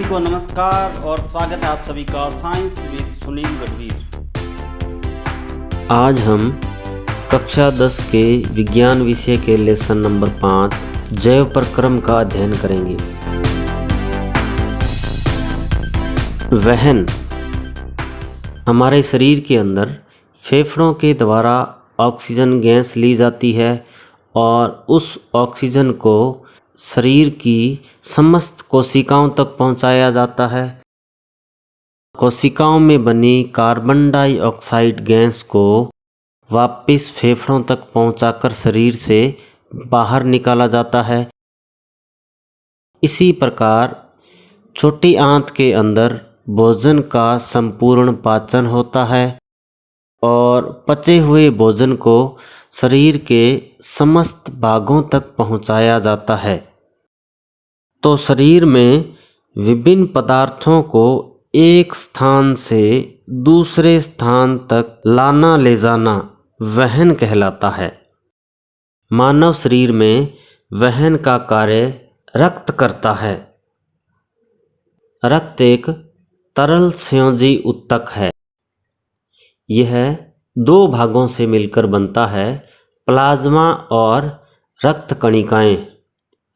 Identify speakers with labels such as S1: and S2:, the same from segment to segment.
S1: को नमस्कार और स्वागत है आप सभी का साइंस विद सुनील रघुवीर।
S2: आज हम कक्षा 10 के विज्ञान विषय के लेसन नंबर 5 जैव प्रक्रम का अध्ययन करेंगे। वहन हमारे शरीर के अंदर फेफड़ों के द्वारा ऑक्सीजन गैस ली जाती है और उस ऑक्सीजन को शरीर की समस्त कोशिकाओं तक पहुंचाया जाता है। कोशिकाओं में बनी कार्बन डाइऑक्साइड गैस को वापस फेफड़ों तक पहुंचाकर शरीर से बाहर निकाला जाता है। इसी प्रकार छोटी आंत के अंदर भोजन का संपूर्ण पाचन होता है और पचे हुए भोजन को शरीर के समस्त भागों तक पहुंचाया जाता है। तो शरीर में विभिन्न पदार्थों को एक स्थान से दूसरे स्थान तक लाना ले जाना वहन कहलाता है। मानव शरीर में वहन का कार्य रक्त करता है। रक्त एक तरल संयोजी ऊतक है। यह दो भागों से मिलकर बनता है, प्लाज्मा और रक्त कणिकाएं।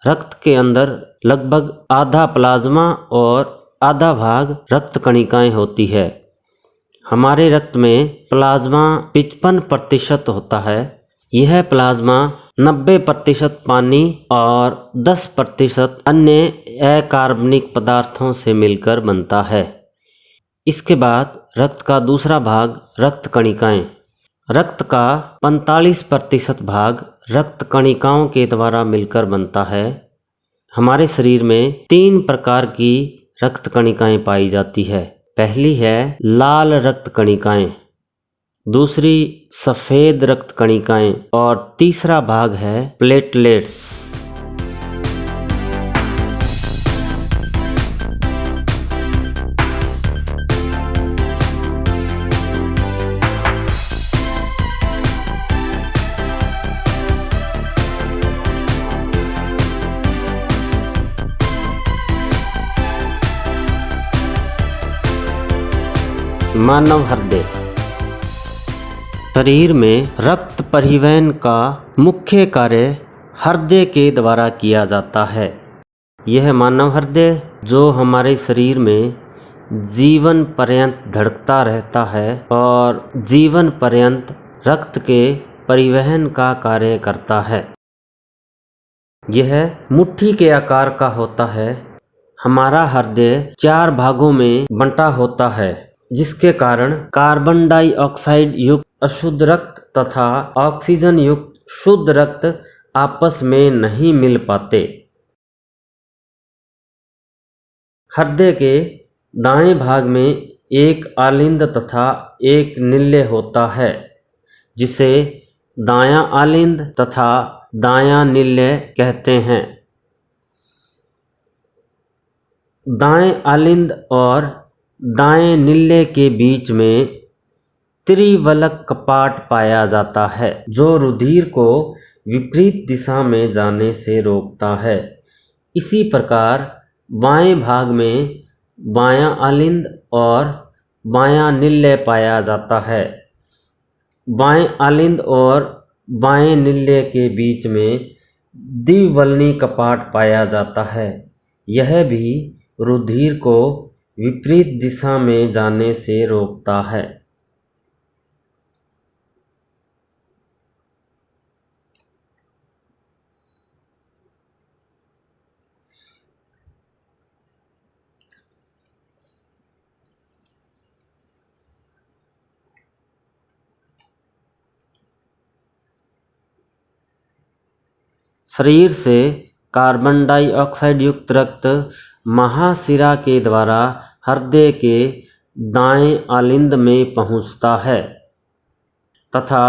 S2: रक्त के अंदर लगभग आधा प्लाज्मा और आधा भाग रक्त कणिकाएं होती है। हमारे रक्त में प्लाज्मा 55% होता है। यह प्लाज्मा 90% पानी और 10% अन्य अकार्बनिक पदार्थों से मिलकर बनता है। इसके बाद रक्त का दूसरा भाग रक्त कणिकाएं। रक्त का 45% भाग रक्त कणिकाओं के द्वारा मिलकर बनता है। हमारे शरीर में 3 प्रकार की रक्त कणिकाएं पाई जाती है। पहली है लाल रक्त कणिकाएं, दूसरी सफ़ेद रक्त कणिकाएं और तीसरा भाग है प्लेटलेट्स। मानव हृदय शरीर में रक्त परिवहन का मुख्य कार्य हृदय के द्वारा किया जाता है। यह मानव हृदय जो हमारे शरीर में जीवन पर्यंत धड़कता रहता है और जीवन पर्यंत रक्त के परिवहन का कार्य करता है। यह मुट्ठी के आकार का होता है। हमारा हृदय 4 भागों में बंटा होता है, जिसके कारण कार्बन डाइऑक्साइड युक्त अशुद्ध रक्त तथा ऑक्सीजन युक्त शुद्ध रक्त आपस में नहीं मिल पाते। हृदय के दाएं भाग में एक आलिंद तथा एक निल्य होता है, जिसे दायां आलिंद तथा दायां निल्य कहते हैं। दाएं आलिंद और दाएं निल्य के बीच में त्रिवलक कपाट पाया जाता है, जो रुधिर को विपरीत दिशा में जाने से रोकता है। इसी प्रकार बाएं भाग में बायां आलिंद और बायां निल्य पाया जाता है। बाएं आलिंद और बाएं निल्य के बीच में द्विवलनी कपाट पाया जाता है। यह भी रुधिर को विपरीत दिशा में जाने से रोकता है। शरीर से कार्बन डाइऑक्साइड युक्त रक्त महाशिरा के द्वारा हृदय के दाएं आलिंद में पहुंचता है तथा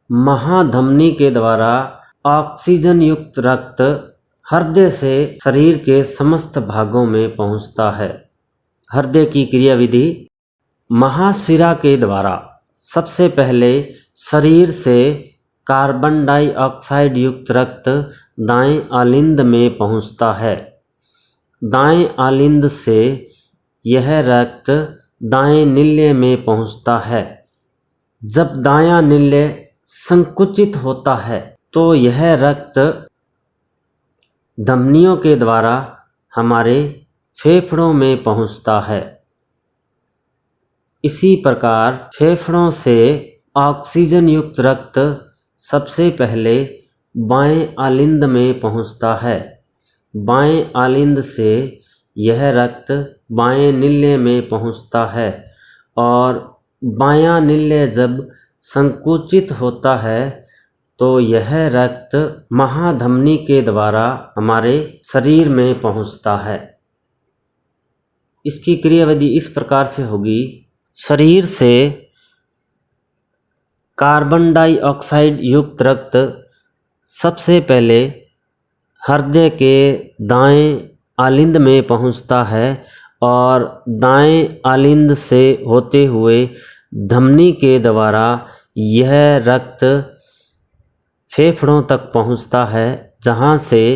S2: महाधमनी के द्वारा ऑक्सीजन युक्त रक्त हृदय से शरीर के समस्त भागों में पहुंचता है। हृदय की क्रियाविधि महाशिरा के द्वारा सबसे पहले शरीर से कार्बन डाइऑक्साइड युक्त रक्त दाएं आलिंद में पहुंचता है। दाएं आलिंद से यह रक्त दाएं निल्य में पहुंचता है। जब दायां निल्य संकुचित होता है तो यह रक्त धमनियों के द्वारा हमारे फेफड़ों में पहुंचता है। इसी प्रकार फेफड़ों से ऑक्सीजन युक्त रक्त सबसे पहले बाएं आलिंद में पहुंचता है। बाएं आलिंद से यह रक्त बाएं निल्य में पहुंचता है और बायां निल्य जब संकुचित होता है तो यह रक्त महाधमनी के द्वारा हमारे शरीर में पहुंचता है। इसकी क्रियाविधि इस प्रकार से होगी। शरीर से कार्बन डाइऑक्साइड युक्त रक्त सबसे पहले हृदय के दाएं आलिंद में पहुंचता है और दाएं आलिंद से होते हुए धमनी के द्वारा यह रक्त फेफड़ों तक पहुंचता है, जहां से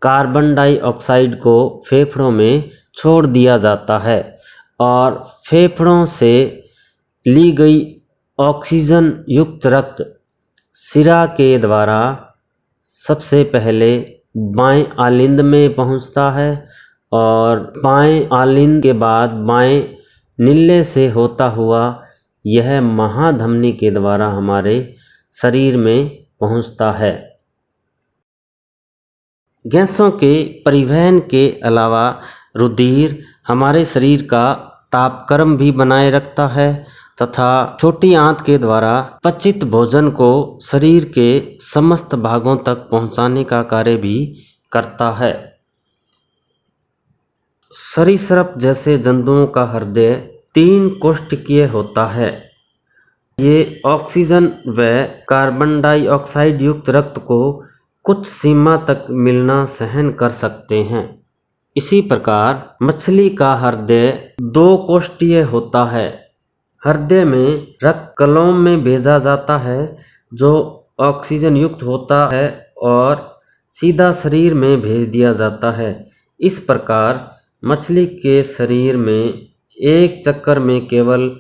S2: कार्बन डाइऑक्साइड को फेफड़ों में छोड़ दिया जाता है और फेफड़ों से ली गई ऑक्सीजन युक्त रक्त शिरा के द्वारा सबसे पहले बाएं आलिंद में पहुंचता है और बाएं आलिंद के बाद बाएं निल्ले से होता हुआ यह महाधमनी के द्वारा हमारे शरीर में पहुंचता है। गैसों के परिवहन के अलावा रुधिर हमारे शरीर का तापक्रम भी बनाए रखता है तथा छोटी आंत के द्वारा पचित भोजन को शरीर के समस्त भागों तक पहुंचाने का कार्य भी करता है। सरीसृप जैसे जंतुओं का हृदय 3 कोशिकीय होता है। ये ऑक्सीजन व कार्बन डाइऑक्साइड युक्त रक्त को कुछ सीमा तक मिलना सहन कर सकते हैं। इसी प्रकार मछली का हृदय 2 कोशिकीय होता है। हृदय में रक्त कलोम में भेजा जाता है जो ऑक्सीजन युक्त होता है और सीधा शरीर में भेज दिया जाता है। इस प्रकार मछली के शरीर में एक चक्कर में केवल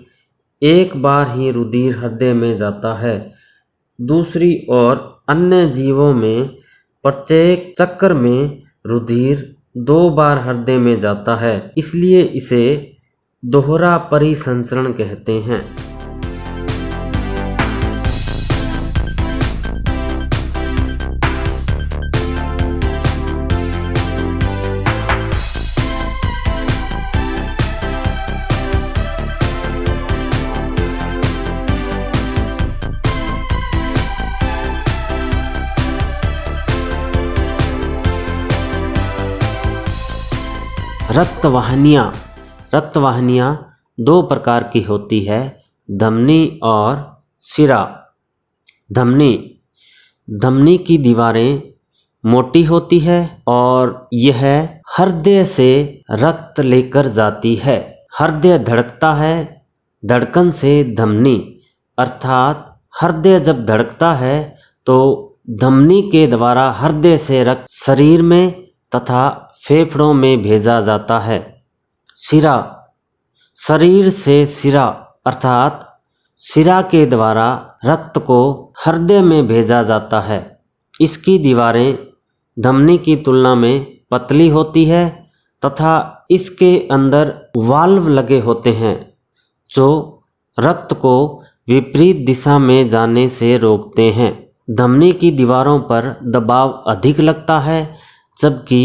S2: एक बार ही रुधिर हृदय में जाता है। दूसरी ओर अन्य जीवों में प्रत्येक चक्कर में रुधिर 2 बार हृदय में जाता है, इसलिए इसे दोहरा परिसंचरण कहते हैं। रक्तवाहिनियाँ 2 प्रकार की होती है, धमनी और शिरा। धमनी की दीवारें मोटी होती है और यह हृदय से रक्त लेकर जाती है। हृदय धड़कता है, धड़कन से धमनी, अर्थात हृदय जब धड़कता है तो धमनी के द्वारा हृदय से रक्त शरीर में तथा फेफड़ों में भेजा जाता है। शिरा, शरीर से शिरा अर्थात शिरा के द्वारा रक्त को हृदय में भेजा जाता है। इसकी दीवारें धमनी की तुलना में पतली होती है तथा इसके अंदर वाल्व लगे होते हैं जो रक्त को विपरीत दिशा में जाने से रोकते हैं। धमनी की दीवारों पर दबाव अधिक लगता है जबकि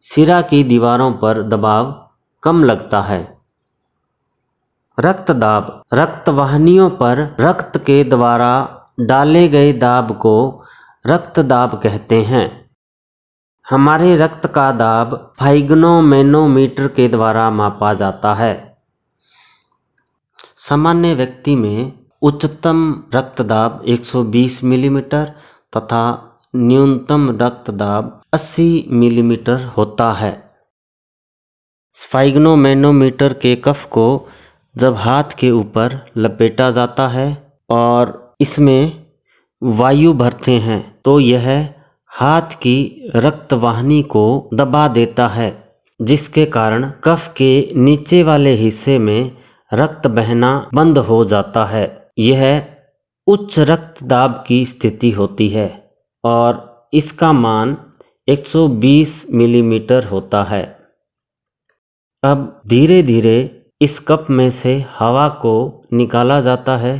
S2: शिरा की दीवारों पर दबाव कम लगता है। रक्तदाब, रक्तवाहिनियों पर रक्त के द्वारा डाले गए दाब को रक्तदाब कहते हैं। हमारे रक्त का दाब फाइग्नोमैनोमीटर के द्वारा मापा जाता है। सामान्य व्यक्ति में उच्चतम रक्तदाब 120 मिलीमीटर तथा न्यूनतम रक्तदाब 80 मिलीमीटर होता है। स्फाइग्नोमैनोमीटर के कफ को जब हाथ के ऊपर लपेटा जाता है और इसमें वायु भरते हैं तो यह हाथ की रक्तवाहिनी को दबा देता है। जिसके कारण कफ के नीचे वाले हिस्से में रक्त बहना बंद हो जाता है। यह उच्च रक्तदाब की स्थिति होती है और इसका मान 120 मिलीमीटर होता है। अब धीरे धीरे इस कप में से हवा को निकाला जाता है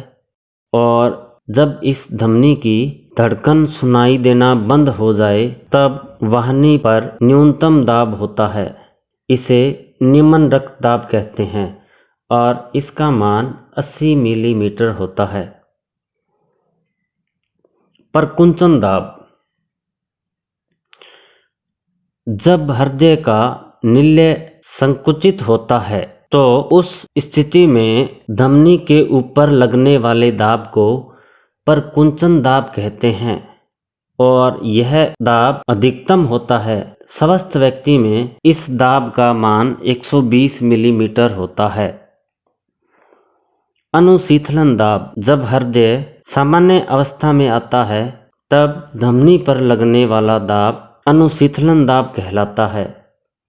S2: और जब इस धमनी की धड़कन सुनाई देना बंद हो जाए तब वाहिनी पर न्यूनतम दाब होता है। इसे निम्न रक्तदाब कहते हैं और इसका मान 80 मिलीमीटर होता है। प्रकुंचन दाब। जब हृदय का निलय संकुचित होता है तो उस स्थिति में धमनी के ऊपर लगने वाले दाब को प्रकुंचन दाब कहते हैं और यह दाब अधिकतम होता है। स्वस्थ व्यक्ति में इस दाब का मान 120 मिलीमीटर होता है। अनुशीतलन दाब। जब हृदय सामान्य अवस्था में आता है तब धमनी पर लगने वाला दाब अनुशीतलन दाब कहलाता है।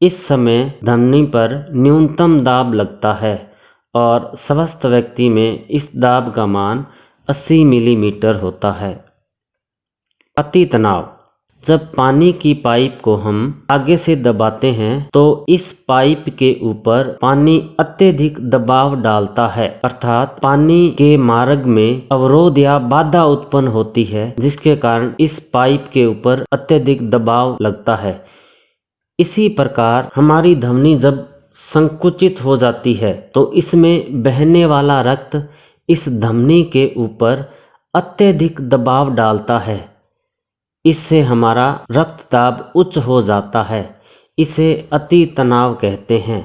S2: इस समय धमनी पर न्यूनतम दाब लगता है और स्वस्थ व्यक्ति में इस दाब का मान 80 मिलीमीटर होता है। अति तनाव। जब पानी की पाइप को हम आगे से दबाते हैं तो इस पाइप के ऊपर पानी अत्यधिक दबाव डालता है, अर्थात पानी के मार्ग में अवरोध या बाधा उत्पन्न होती है, जिसके कारण इस पाइप के ऊपर अत्यधिक दबाव लगता है। इसी प्रकार हमारी धमनी जब संकुचित हो जाती है तो इसमें बहने वाला रक्त इस धमनी के ऊपर अत्यधिक दबाव डालता है। इससे हमारा रक्तदाब उच्च हो जाता है। इसे अति तनाव कहते हैं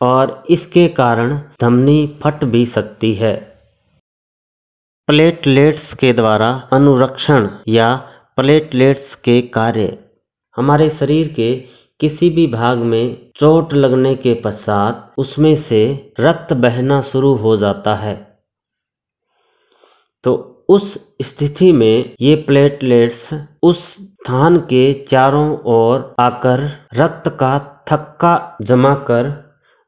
S2: और इसके कारण धमनी फट भी सकती है। प्लेटलेट्स के द्वारा अनुरक्षण या प्लेटलेट्स के कार्य। हमारे शरीर के किसी भी भाग में चोट लगने के पश्चात उसमें से रक्त बहना शुरू हो जाता है, तो उस स्थिति में ये प्लेटलेट्स उस स्थान के चारों ओर आकर रक्त का थक्का जमा कर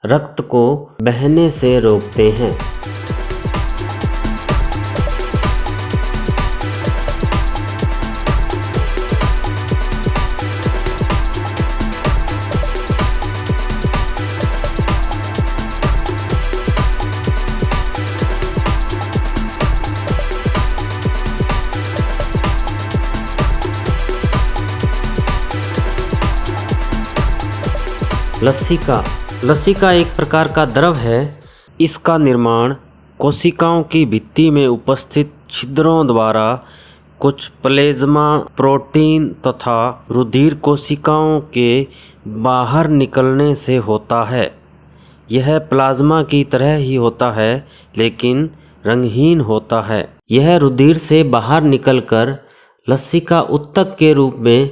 S2: रक्त को बहने से रोकते हैं। लसिका। लसिका एक प्रकार का द्रव है। इसका निर्माण कोशिकाओं की भित्ति में उपस्थित छिद्रों द्वारा कुछ प्लाज्मा प्रोटीन तथा रुधिर कोशिकाओं के बाहर निकलने से होता है। यह प्लाज्मा की तरह ही होता है लेकिन रंगहीन होता है। यह रुधिर से बाहर निकलकर लसिका ऊतक के रूप में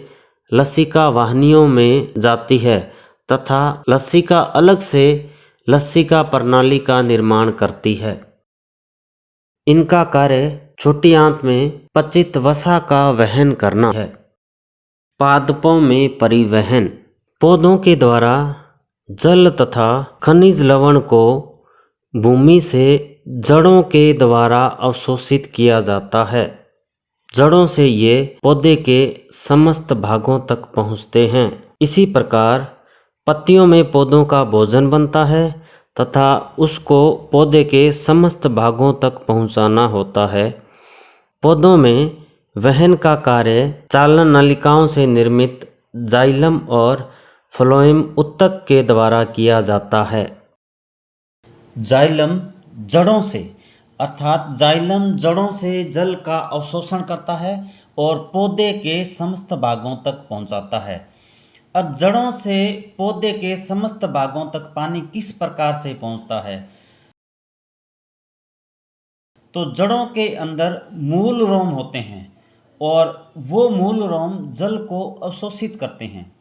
S2: लसिका वाहिनियों में जाती है तथा लसिका अलग से लसिका प्रणाली का निर्माण करती है। इनका कार्य छोटी आंत में पचित वसा का वहन करना है। पादपों में परिवहन। पौधों के द्वारा जल तथा खनिज लवण को भूमि से जड़ों के द्वारा अवशोषित किया जाता है। जड़ों से ये पौधे के समस्त भागों तक पहुँचते हैं। इसी प्रकार पत्तियों में पौधों का भोजन बनता है तथा उसको पौधे के समस्त भागों तक पहुंचाना होता है। पौधों में वहन का कार्य चालन नलिकाओं से निर्मित जाइलम और फ्लोएम ऊतक के द्वारा किया जाता है।
S1: जाइलम जड़ों से, अर्थात जाइलम जड़ों से जल का अवशोषण करता है और पौधे के समस्त भागों तक पहुंचाता है। अब जड़ों से पौधे के समस्त भागों तक पानी किस प्रकार से पहुंचता है, तो जड़ों के अंदर मूल रोम होते हैं और वो मूल रोम जल को अवशोषित करते हैं।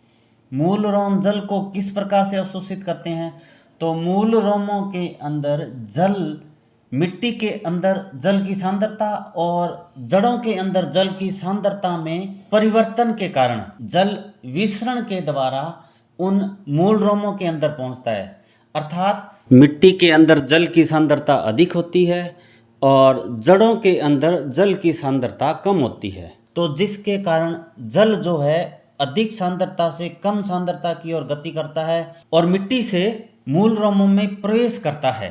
S1: मूल रोम जल को किस प्रकार से अवशोषित करते हैं, तो मूल रोमों के अंदर जल, मिट्टी के अंदर जल की सांद्रता और जड़ों के अंदर जल की सांद्रता में परिवर्तन के कारण जल विसरण के द्वारा उन मूल रोमों के अंदर पहुंचता है। अर्थात मिट्टी के अंदर जल की सांद्रता अधिक होती है और जड़ों के अंदर जल की सांद्रता कम होती है। तो जिसके कारण जल जो है अधिक सांद्रता से कम सांद्रता की ओर गति करता है और मिट्टी से मूल रोमों में प्रवेश करता है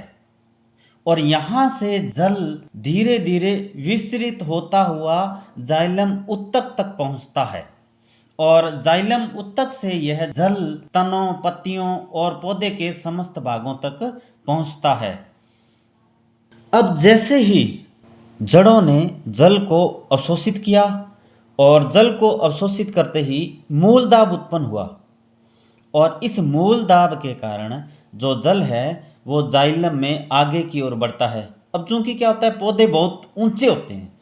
S1: और यहाँ से जल धीरे धीरे विस्तृत होता हुआ जाइलम उत्तक तक पहुँचता है और जाइलम उत्तक से यह जल तनों, पत्तियों और पौधे के समस्त भागों तक पहुँचता है। अब जैसे ही जड़ों ने जल को अवशोषित किया और जल को अवशोषित करते ही मूल दाब उत्पन्न हुआ और इस मूल दाब के कारण जो जल है वो जाइलम में आगे की ओर बढ़ता है। अब चूंकि क्या होता है, पौधे बहुत ऊंचे होते हैं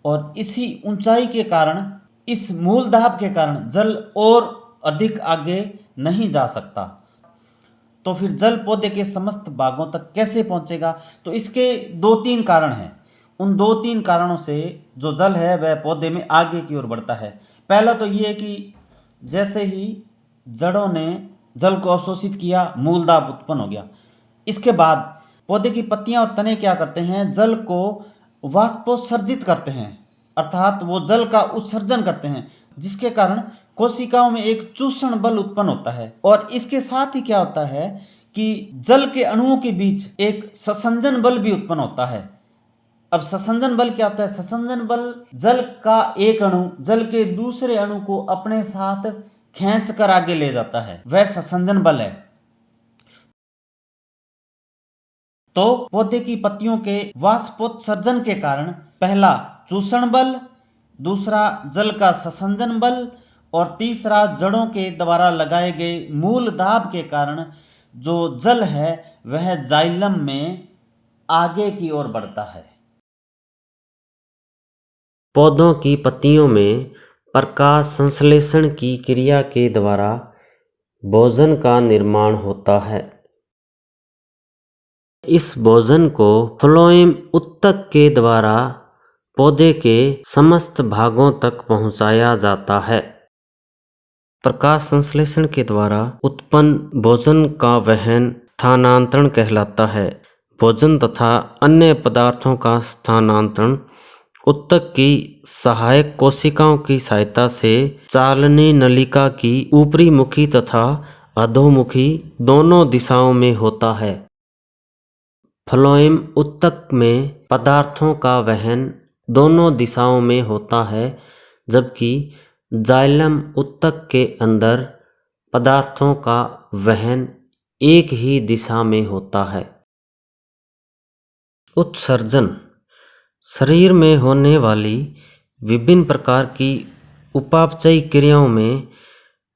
S1: और इसी ऊंचाई के कारण, इस मूल दाब के कारण जल और अधिक आगे नहीं जा सकता। तो फिर जल पौधे के समस्त भागों तक कैसे पहुंचेगा? तो इसके दो तीन कारण हैं। उन दो तीन कारणों से जो जल है वह पौधे में आगे की ओर बढ़ता है। पहला तो ये है कि जैसे ही जड़ों ने जल को अवशोषित किया, मूल दाब उत्पन्न हो गया। इसके बाद पौधे की पत्तियां और तने क्या करते हैं, जल को वाष्पोत्सर्जित करते हैं, अर्थात वो जल का उत्सर्जन करते हैं, जिसके कारण कोशिकाओं में एक चूषण बल उत्पन्न होता है। और इसके साथ ही क्या होता है कि जल के अणुओं के बीच एक ससंजन बल भी उत्पन्न होता है। अब ससंजन बल क्या होता है? ससंजन बल जल का एक अणु जल के दूसरे अणु को अपने साथ खींच कर आगे ले जाता है, वह ससंजन बल है। तो पौधे की पत्तियों के वाष्पोत्सर्जन के कारण पहला चूषण बल, दूसरा जल का ससंजन बल और तीसरा जड़ों के द्वारा लगाए गए मूल दाब के कारण जो जल है वह जाइलम में आगे की ओर बढ़ता है।
S2: पौधों की पत्तियों में प्रकाश संश्लेषण की क्रिया के द्वारा भोजन का निर्माण होता है। इस भोजन को फ्लोएम उत्तक के द्वारा पौधे के समस्त भागों तक पहुंचाया जाता है। प्रकाश संश्लेषण के द्वारा उत्पन्न भोजन का वहन स्थानांतरण कहलाता है। भोजन तथा अन्य पदार्थों का स्थानांतरण उत्तक की सहायक कोशिकाओं की सहायता से चालनी नलिका की ऊपरी मुखी तथा अधोमुखी दोनों दिशाओं में होता है। फ्लोएम उत्तक में पदार्थों का वहन दोनों दिशाओं में होता है, जबकि जाइलम उत्तक के अंदर पदार्थों का वहन एक ही दिशा में होता है। उत्सर्जन शरीर में होने वाली विभिन्न प्रकार की उपापचयी क्रियाओं में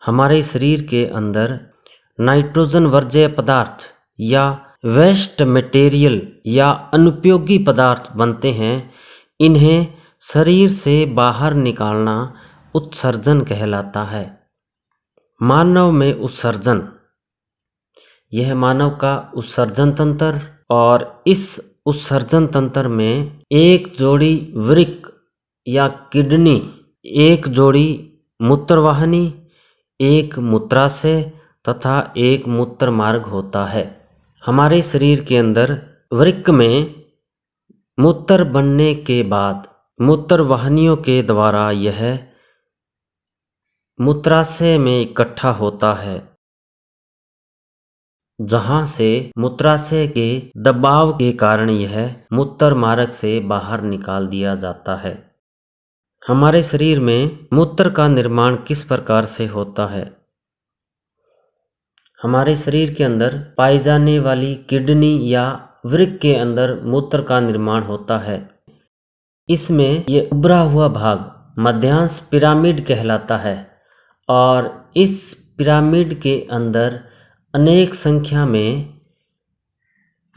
S2: हमारे शरीर के अंदर नाइट्रोजन वर्ज्य पदार्थ या वेस्ट मटेरियल या अनुपयोगी पदार्थ बनते हैं। इन्हें शरीर से बाहर निकालना उत्सर्जन कहलाता है। मानव में उत्सर्जन, यह मानव का उत्सर्जन तंत्र और इस उत्सर्जन तंत्र में एक जोड़ी वृक्क या किडनी, एक जोड़ी मूत्रवाहिनी, एक मूत्राशय तथा एक मूत्र मार्ग होता है। हमारे शरीर के अंदर वृक्क में मूत्र बनने के बाद मूत्रवाहिनियों के द्वारा यह मूत्राशय में इकट्ठा होता है, जहां से मूत्राशय के दबाव के कारण यह मूत्र मार्ग से बाहर निकाल दिया जाता है। हमारे शरीर में मूत्र का निर्माण किस प्रकार से होता है? हमारे शरीर के अंदर पाई जाने वाली किडनी या वृक्क के अंदर मूत्र का निर्माण होता है। इसमें ये उभरा हुआ भाग मध्यांश पिरामिड कहलाता है और इस पिरामिड के अंदर अनेक संख्या में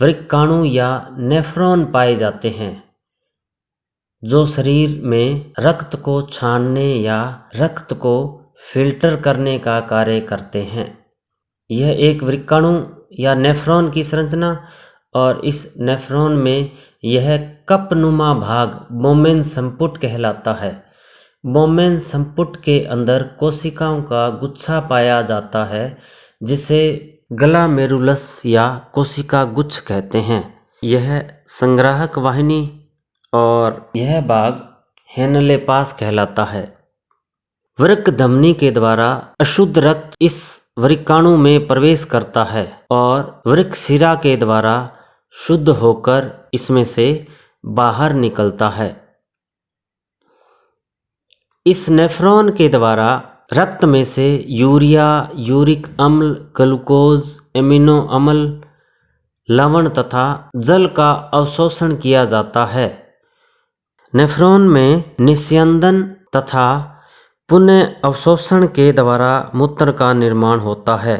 S2: वृक्काणु या नेफ्रॉन पाए जाते हैं, जो शरीर में रक्त को छानने या रक्त को फिल्टर करने का कार्य करते हैं। यह एक वृक्काणु या नेफ्रॉन की संरचना और इस नेफ्रॉन में यह कपनुमा भाग बोमेन संपुट कहलाता है। बोमेन संपुट के अंदर कोशिकाओं का गुच्छा पाया जाता है जिसे ग्लामेरुलस या कोशिका गुच्छ कहते हैं। यह संग्राहक वाहिनी और यह भाग हेनले पास कहलाता है। वृक्क धमनी के द्वारा अशुद्ध रक्त इस वृक्काणु में प्रवेश करता है और वृक्क शिरा के द्वारा शुद्ध होकर इसमें से बाहर निकलता है। इस नेफ्रॉन के द्वारा रक्त में से यूरिया, यूरिक अम्ल, ग्लूकोज, एमिनो अम्ल, लवण तथा जल का अवशोषण किया जाता है। नेफ्रॉन में निस्यंदन तथा पुनः अवशोषण के द्वारा मूत्र का निर्माण होता है।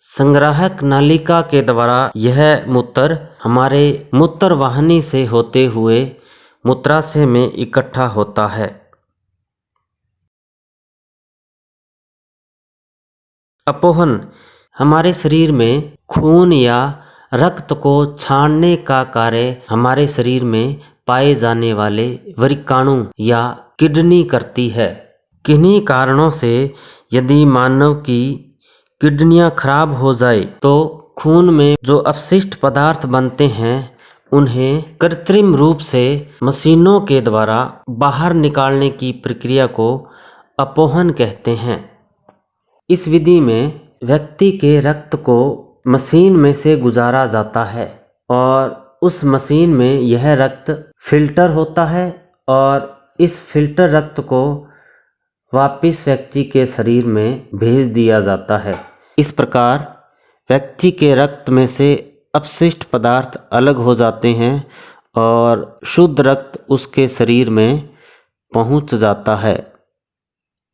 S2: संग्राहक नालिका के द्वारा यह मूत्र हमारे मूत्र वाहिनी से होते हुए मूत्राशय में इकट्ठा होता है। अपोहन हमारे शरीर में खून या रक्त को छानने का कार्य हमारे शरीर में पाए जाने वाले वृक्काणु या किडनी करती है। किन्हीं कारणों से यदि मानव की किडनियां खराब हो जाए तो खून में जो अपशिष्ट पदार्थ बनते हैं उन्हें कृत्रिम रूप से मशीनों के द्वारा बाहर निकालने की प्रक्रिया को अपोहन कहते हैं। इस विधि में व्यक्ति के रक्त को मशीन में से गुजारा जाता है और उस मशीन में यह रक्त फिल्टर होता है और इस फिल्टर रक्त को वापस व्यक्ति के शरीर में भेज दिया जाता है। इस प्रकार व्यक्ति के रक्त में से अपशिष्ट पदार्थ अलग हो जाते हैं और शुद्ध रक्त उसके शरीर में पहुंच जाता है।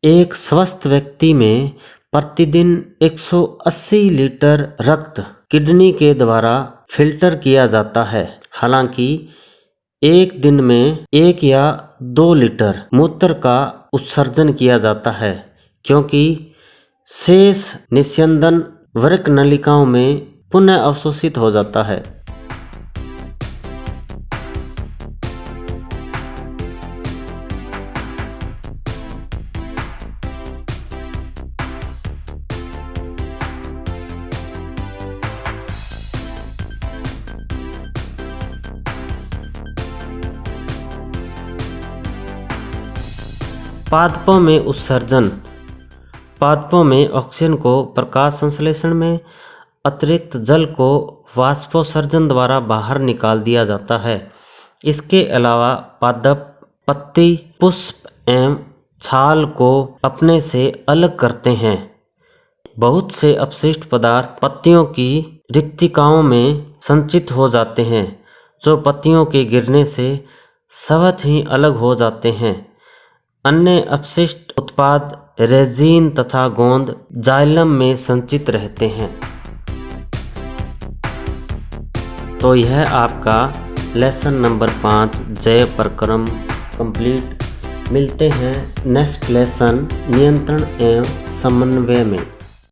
S2: एक स्वस्थ व्यक्ति में प्रतिदिन 180 लीटर रक्त किडनी के द्वारा फिल्टर किया जाता है। हालांकि एक दिन में 1 या 2 लीटर मूत्र का उत्सर्जन किया जाता है क्योंकि शेष निस्यंदन वृक्क नलिकाओं में पुनः अवशोषित हो जाता है। पादपों में उत्सर्जन। पादपों में ऑक्सीजन को प्रकाश संश्लेषण में अतिरिक्त जल को वाष्पोत्सर्जन द्वारा बाहर निकाल दिया जाता है। इसके अलावा पादप पत्ती, पुष्प एवं छाल को अपने से अलग करते हैं। बहुत से अपशिष्ट पदार्थ पत्तियों की रिक्तिकाओं में संचित हो जाते हैं जो पत्तियों के गिरने से स्वतः ही अलग हो जाते हैं। अन्य अपशिष्ट उत्पाद रेजिन तथा गोंद जाइलम में संचित रहते हैं। तो यह आपका लेसन नंबर 5 जैव प्रक्रम कंप्लीट। मिलते हैं नेक्स्ट लेसन नियंत्रण एवं समन्वय में।